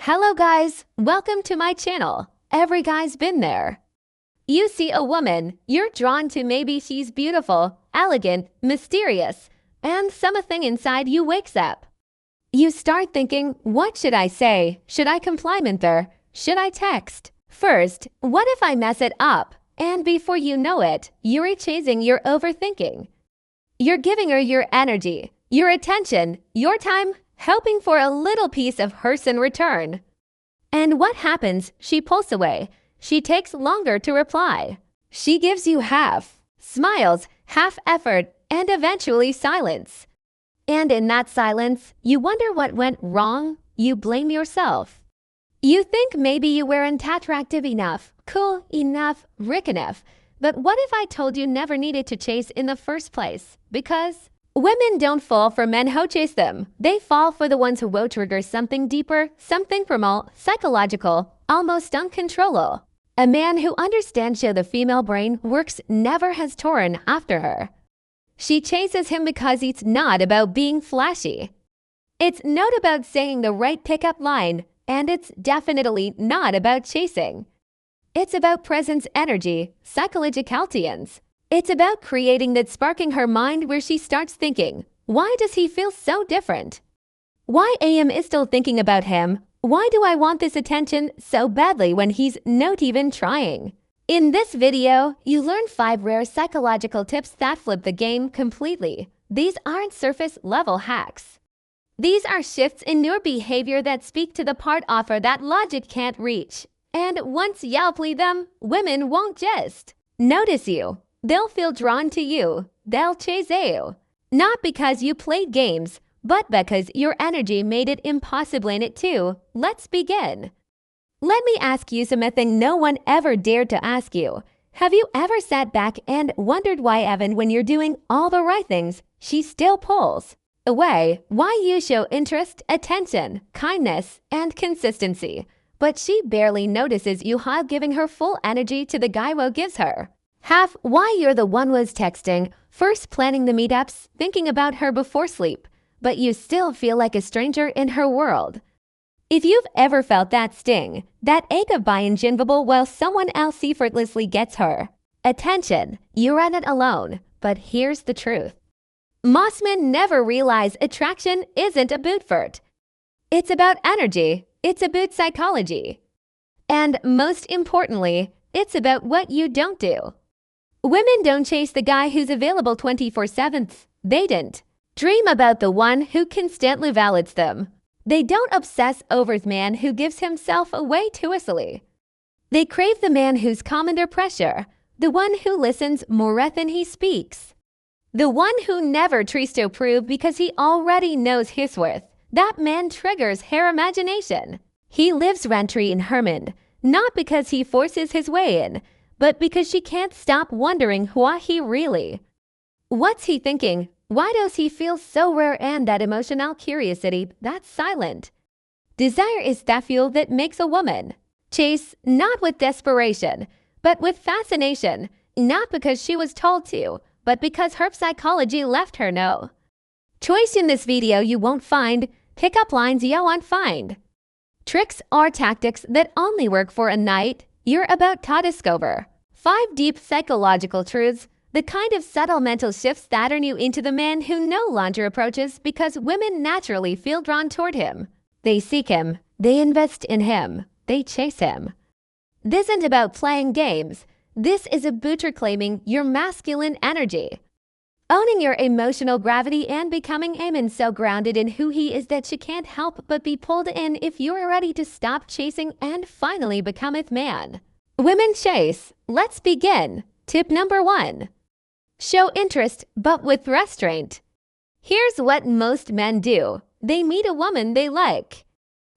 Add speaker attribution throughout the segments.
Speaker 1: Hello guys, welcome to my channel. Every guy's been there. You see a woman, you're drawn to maybe she's beautiful, elegant, mysterious, and something inside you wakes up. You start thinking, what should I say? Should I compliment her? Should I text? First, what if I mess it up? And before you know it, you're chasing your overthinking. You're giving her your energy, your attention, your time, hoping for a little piece of hers in return. And what happens? She pulls away. She takes longer to reply. She gives you half, smiles, half effort, and eventually silence. And in that silence, you wonder what went wrong. You blame yourself. You think maybe you weren't attractive enough, cool enough, rich enough. But what if I told you never needed to chase in the first place? Because women don't fall for men who chase them. They fall for the ones who will trigger something deeper, something primal, psychological, almost uncontrollable. A man who understands how the female brain works never has torn after her. She chases him because it's not about being flashy. It's not about saying the right pickup line, and it's definitely not about chasing. It's about presence energy, psychologicaltians. It's about creating that sparking her mind where she starts thinking, why does he feel so different? Why am I still thinking about him? Why do I want this attention so badly when he's not even trying? In this video, you learn 5 rare psychological tips that flip the game completely. These aren't surface-level hacks. These are shifts in your behavior that speak to the part of her that logic can't reach. And once you apply them, women won't just notice you. They'll feel drawn to you. They'll chase you. Not because you played games, but because your energy made it impossible in it too. Let's begin. Let me ask you something no one ever dared to ask you. Have you ever sat back and wondered why even when you're doing all the right things, she still pulls away? Why you show interest, attention, kindness, and consistency, but she barely notices you have giving her full energy to the guy who gives her half? Why you're the one who's texting, first planning the meetups, thinking about her before sleep, but you still feel like a stranger in her world. If you've ever felt that sting, that ache of being invisible while someone else effortlessly gets her attention, you're at it alone. But here's the truth. Most men never realize attraction isn't about effort. It's about energy. It's about psychology. And most importantly, it's about what you don't do. Women don't chase the guy who's available 24/7. They don't dream about the one who constantly validates them. They don't obsess over the man who gives himself away too easily. They crave the man who's calm under pressure, the one who listens more than he speaks, the one who never tries to prove because he already knows his worth. That man triggers her imagination. He lives rent-free in her mind, not because he forces his way in, but because she can't stop wondering what he really. What's he thinking? Why does he feel so rare? And that emotional curiosity that's silent. Desire is that fuel that makes a woman chase, not with desperation, but with fascination, not because she was told to, but because her psychology left her no choice. In this video, you won't find pickup lines you won't find tricks or tactics that only work for a night. You're about to discover 5 deep psychological truths, the kind of subtle mental shifts that turn you into the man who no longer approaches because women naturally feel drawn toward him. They seek him. They invest in him. They chase him. This isn't about playing games. This is about reclaiming your masculine energy, owning your emotional gravity, and becoming a man so grounded in who he is that she can't help but be pulled in if you're ready to stop chasing and finally become a man. Women chase. Let's begin. Tip number 1. Show interest, but with restraint. Here's what most men do. They meet a woman they like,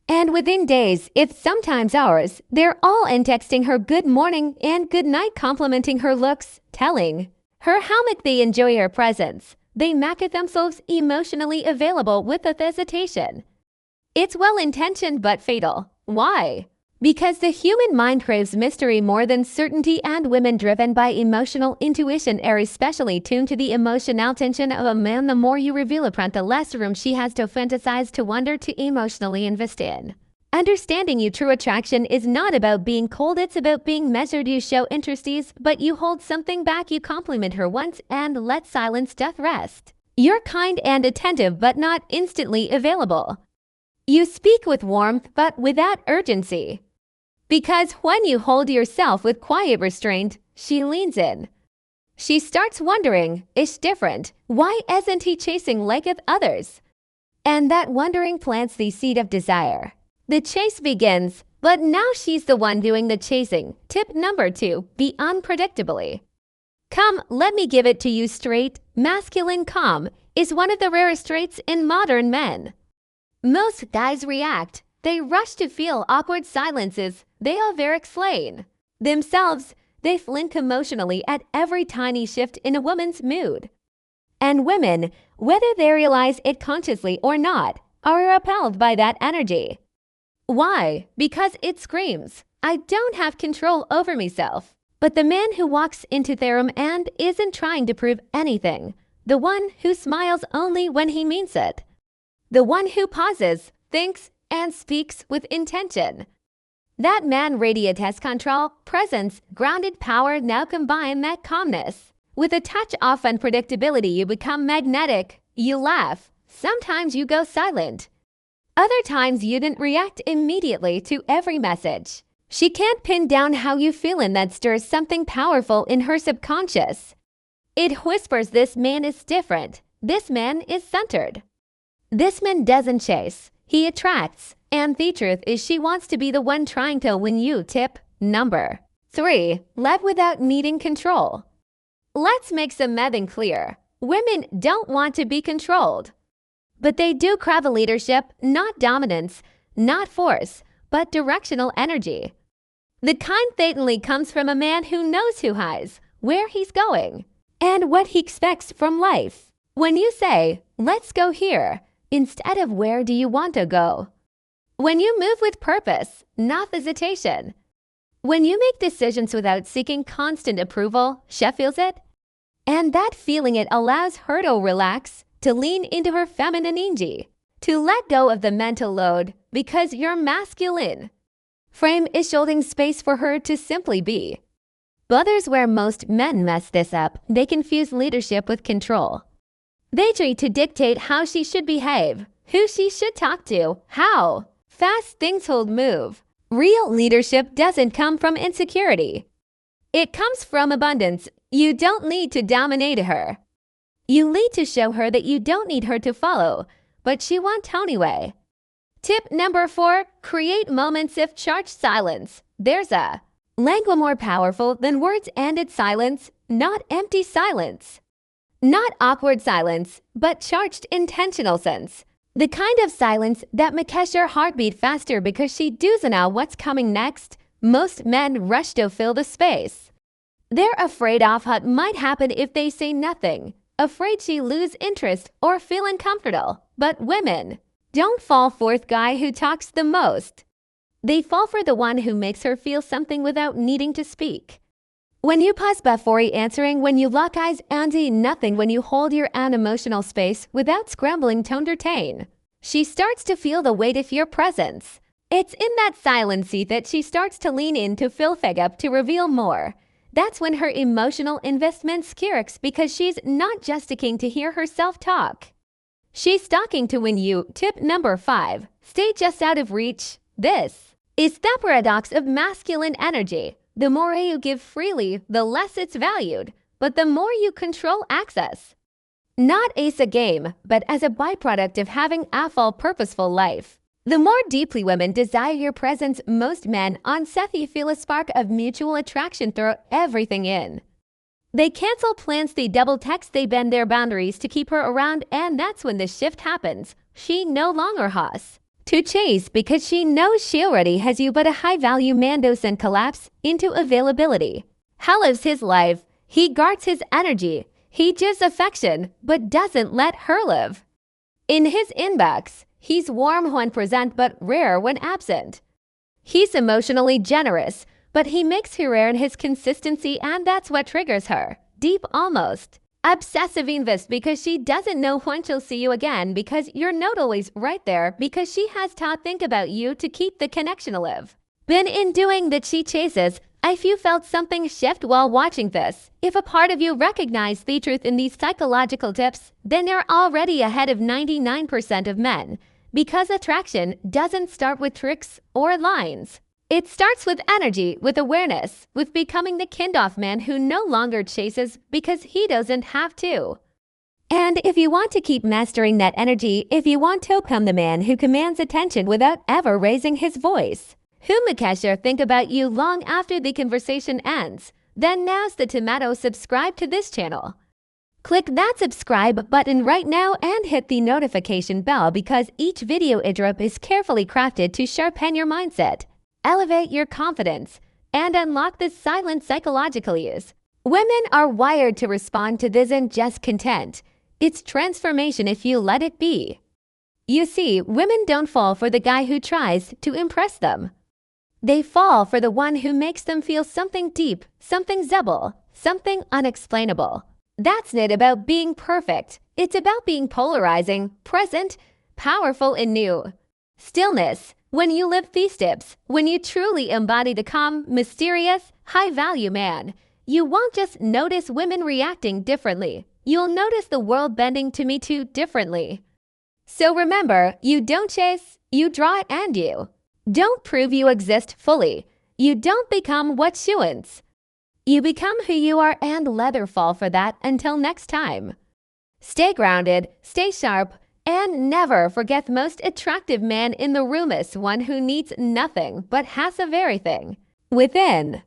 Speaker 1: and within days, if sometimes hours, they're all in texting her good morning and good night, complimenting her looks, telling her how much they enjoy her presence. They make themselves emotionally available with a hesitation. It's well-intentioned but fatal. Why? Because the human mind craves mystery more than certainty, and women driven by emotional intuition are especially tuned to the emotional tension of a man. The more you reveal upfront, the less room she has to fantasize, to wonder, to emotionally invest in. Understanding you true attraction is not about being cold, it's about being measured. You show interests, but you hold something back. You compliment her once and let silence doth rest. You're kind and attentive, but not instantly available. You speak with warmth, but without urgency. Because when you hold yourself with quiet restraint, she leans in. She starts wondering, is different? Why isn't he chasing like others? And that wondering plants the seed of desire. The chase begins, but now she's the one doing the chasing. Tip number 2, be unpredictably. Come, let me give it to you straight. Masculine calm is one of the rarest traits in modern men. Most guys react. They rush to feel awkward silences. They over-explain themselves. They flinch emotionally at every tiny shift in a woman's mood. And women, whether they realize it consciously or not, are repelled by that energy. Why? Because it screams, I don't have control over myself. But the man who walks into the room and isn't trying to prove anything, the one who smiles only when he means it, the one who pauses, thinks, and speaks with intention, that man radiates control, presence, grounded power. Now combine that calmness with a touch of unpredictability. You become magnetic. You laugh. Sometimes you go silent. Other times you didn't react immediately to every message. She can't pin down how you feel, and that stirs something powerful in her subconscious. It whispers, this man is different. This man is centered. This man doesn't chase. He attracts. And the truth is she wants to be the one trying to win you. Tip number 3, love without needing control. Let's make something clear. Women don't want to be controlled. But they do crave leadership, not dominance, not force, but directional energy. The kind that only comes from a man who knows who hides, where he's going, and what he expects from life. When you say, let's go here, instead of where do you want to go? When you move with purpose, not hesitation. When you make decisions without seeking constant approval, she feels it. And that feeling, it allows her to relax, to lean into her feminine energy, to let go of the mental load, because your masculine frame is holding space for her to simply be. But there's where most men mess this up. They confuse leadership with control. They try to dictate how she should behave, who she should talk to, how fast things will move. Real leadership doesn't come from insecurity. It comes from abundance. You don't need to dominate her. You need to show her that you don't need her to follow, but she wants anyway. Tip number 4, create moments of charged silence. There's a language more powerful than words, and it's silence, not empty silence. Not awkward silence, but charged intentional sense. The kind of silence that makes your heart beat faster because she doesn't know what's coming next. Most men rush to fill the space. They're afraid of what might happen if they say nothing, afraid she lose interest or feel uncomfortable. But women don't fall for the guy who talks the most. They fall for the one who makes her feel something without needing to speak. When you pause before answering, when you lock eyes and say nothing, when you hold your own emotional space without scrambling to entertain, she starts to feel the weight of your presence. It's in that silence that she starts to lean in, to fill up, to reveal more. That's when her emotional investment scarks, because she's not just sticking to hear herself talk. She's talking to win you. Tip number 5, stay just out of reach. This is the paradox of masculine energy. The more you give freely, the less it's valued, but the more you control access. Not as a game, but as a byproduct of having a full, purposeful life. The more deeply women desire your presence, most men on Sethi feel a spark of mutual attraction, throw everything in. They cancel plans, they double text, they bend their boundaries to keep her around, and that's when the shift happens. She no longer has to chase because she knows she already has you, but a high-value man doesn't collapse into availability. He lives his life. He guards his energy. He gives affection, but doesn't let her live. In his inbox, he's warm when present, but rare when absent. He's emotionally generous, but he makes her rare in his consistency, and that's what triggers her. Deep almost. Obsessive invest because she doesn't know when she'll see you again because you're not always right there because she has to think about you to keep the connection alive. But in doing that she chases, if you felt something shift while watching this, if a part of you recognized the truth in these psychological tips, then you're already ahead of 99% of men. Because attraction doesn't start with tricks or lines. It starts with energy, with awareness, with becoming the kind-off man who no longer chases because he doesn't have to. And if you want to keep mastering that energy, if you want to become the man who commands attention without ever raising his voice, who Makesha think about you long after the conversation ends, then now's the tomato. Subscribe to this channel. Click that subscribe button right now and hit the notification bell because each video drop is carefully crafted to sharpen your mindset, elevate your confidence, and unlock the silent psychological use. Women are wired to respond to this and just content. It's transformation if you let it be. You see, women don't fall for the guy who tries to impress them. They fall for the one who makes them feel something deep, something zebul, something unexplainable. That's not about being perfect. It's about being polarizing, present, powerful, and new. Stillness. When you live these tips, when you truly embody the calm, mysterious, high-value man, you won't just notice women reacting differently. You'll notice the world bending to me too differently. So remember, you don't chase, you draw it and you. Don't prove you exist fully. You don't become what you want. You become who you are and let her fall for that until next time. Stay grounded, stay sharp, and never forget the most attractive man in the room is one who needs nothing but has of everything within.